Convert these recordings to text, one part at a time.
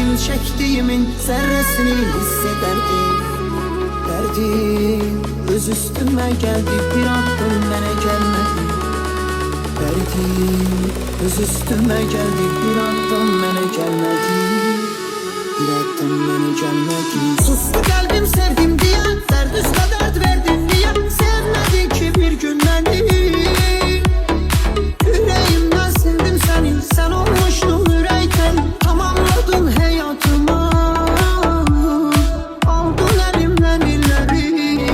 Gönül çektiğimin zerresini hissederdim. Derdim öz üstüme geldi, bir adım bana gelmedi. Derdim öz üstüme geldi, bir adım bana gelmedi. Bir adım bana gelmedi. Sustu kalbim sevdim diye, derd üstüne dert verdim diye. Sevmedi ki bir gün beni. Yüreğimden sevdim seni, sen olmuştun yürekten. Tamamladın hayatımı, aldın elimden ellerimi.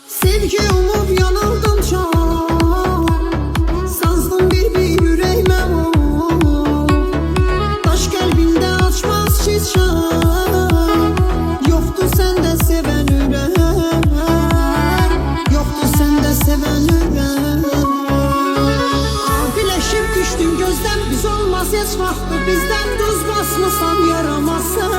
Sevgi umup yanıldım çok, sazdım bir yüreğime o. Taş kalbinde açmaz çiçek, yoktu sende seven yürek. Yoktu sende seven yürek. Birleşip düştün gözden, biz olmaz hiç vakti bizden. Tuz basmasan yaramazsan.